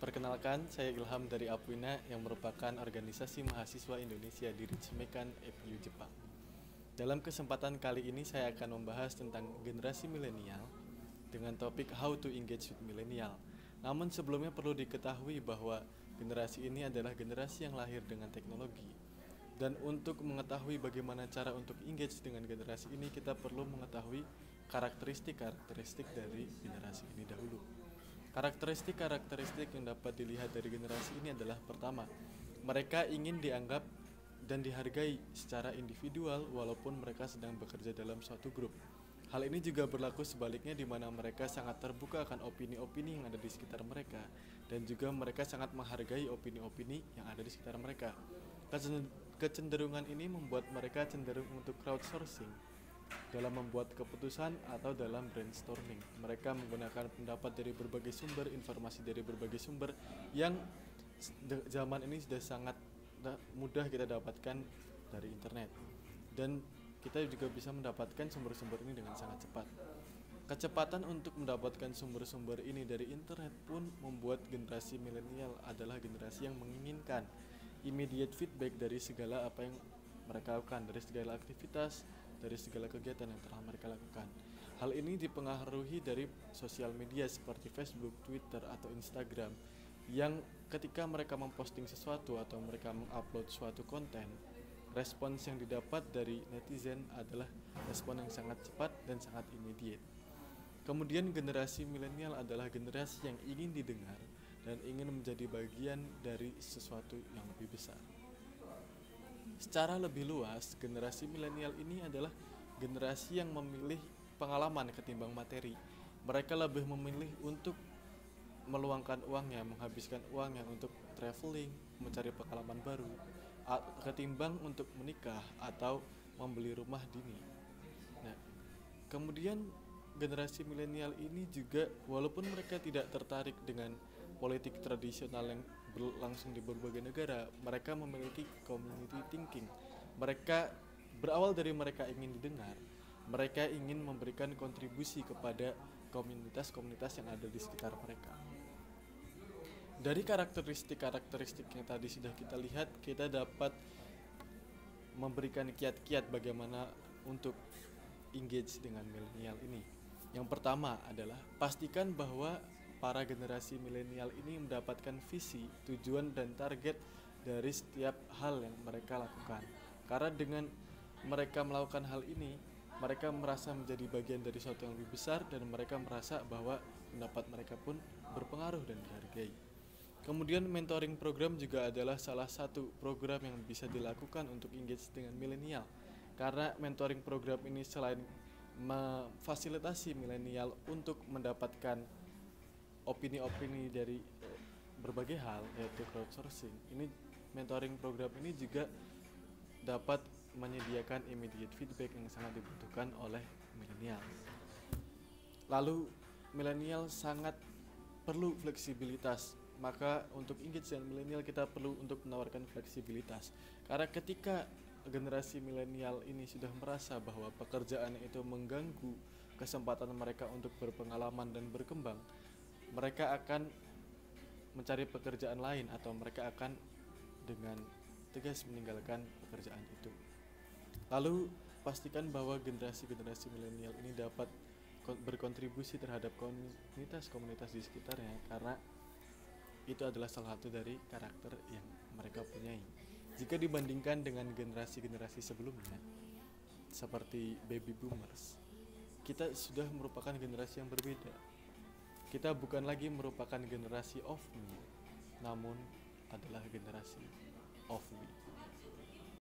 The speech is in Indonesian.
Perkenalkan, saya Ilham dari Apwina yang merupakan organisasi mahasiswa Indonesia di Ritsumekan FU Jepang. Dalam kesempatan kali ini saya akan membahas tentang generasi milenial dengan topik How to Engage with Millennial. Namun sebelumnya perlu diketahui bahwa generasi ini adalah generasi yang lahir dengan teknologi. Dan untuk mengetahui bagaimana cara untuk engage dengan generasi ini, kita perlu mengetahui karakteristik-karakteristik dari generasi ini dahulu. Karakteristik-karakteristik yang dapat dilihat dari generasi ini adalah pertama, mereka ingin dianggap dan dihargai secara individual walaupun mereka sedang bekerja dalam suatu grup. Hal ini juga berlaku sebaliknya di mana mereka sangat terbuka akan opini-opini yang ada di sekitar mereka dan juga mereka sangat menghargai opini-opini yang ada di sekitar mereka. Kecenderungan ini membuat mereka cenderung untuk crowdsourcing dalam membuat keputusan atau dalam brainstorming. Mereka menggunakan pendapat dari berbagai sumber, informasi dari berbagai sumber yang zaman ini sudah sangat mudah kita dapatkan dari internet. Dan kita juga bisa mendapatkan sumber-sumber ini dengan sangat cepat. Kecepatan untuk mendapatkan sumber-sumber ini dari internet pun membuat generasi milenial adalah generasi yang menginginkan immediate feedback dari segala apa yang mereka lakukan, dari segala aktivitas, dari segala kegiatan yang telah mereka lakukan. Hal ini dipengaruhi dari sosial media seperti Facebook, Twitter, atau Instagram yang ketika mereka memposting sesuatu atau mereka mengupload suatu konten, respons yang didapat dari netizen adalah respon yang sangat cepat dan sangat immediate. Kemudian generasi milenial adalah generasi yang ingin didengar dan ingin menjadi bagian dari sesuatu yang lebih besar. Secara lebih luas, generasi milenial ini adalah generasi yang memilih pengalaman ketimbang materi. Mereka lebih memilih untuk meluangkan uangnya, menghabiskan uangnya untuk traveling, mencari pengalaman baru, ketimbang untuk menikah atau membeli rumah dini. Nah, kemudian generasi milenial ini juga walaupun mereka tidak tertarik dengan politik tradisional yang berlangsung di berbagai negara, mereka memiliki community thinking. Mereka berawal dari mereka ingin didengar, mereka ingin memberikan kontribusi kepada komunitas-komunitas yang ada di sekitar mereka. Dari karakteristik-karakteristik yang tadi sudah kita lihat, kita dapat memberikan kiat-kiat bagaimana untuk engage dengan milenial ini. Yang pertama adalah pastikan bahwa para generasi milenial ini mendapatkan visi, tujuan, dan target dari setiap hal yang mereka lakukan. Karena dengan mereka melakukan hal ini, mereka merasa menjadi bagian dari sesuatu yang lebih besar dan mereka merasa bahwa pendapat mereka pun berpengaruh dan dihargai. Kemudian mentoring program juga adalah salah satu program yang bisa dilakukan untuk engage dengan milenial. Karena mentoring program ini selain memfasilitasi milenial untuk mendapatkan opini-opini dari berbagai hal, yaitu crowdsourcing. Ini mentoring program ini juga dapat menyediakan immediate feedback yang sangat dibutuhkan oleh milenial. Lalu milenial sangat perlu fleksibilitas. Maka untuk engage dengan milenial kita perlu untuk menawarkan fleksibilitas. Karena ketika generasi milenial ini sudah merasa bahwa pekerjaan itu mengganggu kesempatan mereka untuk berpengalaman dan berkembang, mereka akan mencari pekerjaan lain atau mereka akan dengan tegas meninggalkan pekerjaan itu. Lalu pastikan bahwa generasi-generasi milenial ini dapat berkontribusi terhadap komunitas-komunitas di sekitarnya karena itu adalah salah satu dari karakter yang mereka punyai. Jika dibandingkan dengan generasi-generasi sebelumnya, seperti baby boomers, kita sudah merupakan generasi yang berbeda. Kita bukan lagi merupakan generasi of me, namun adalah generasi of we.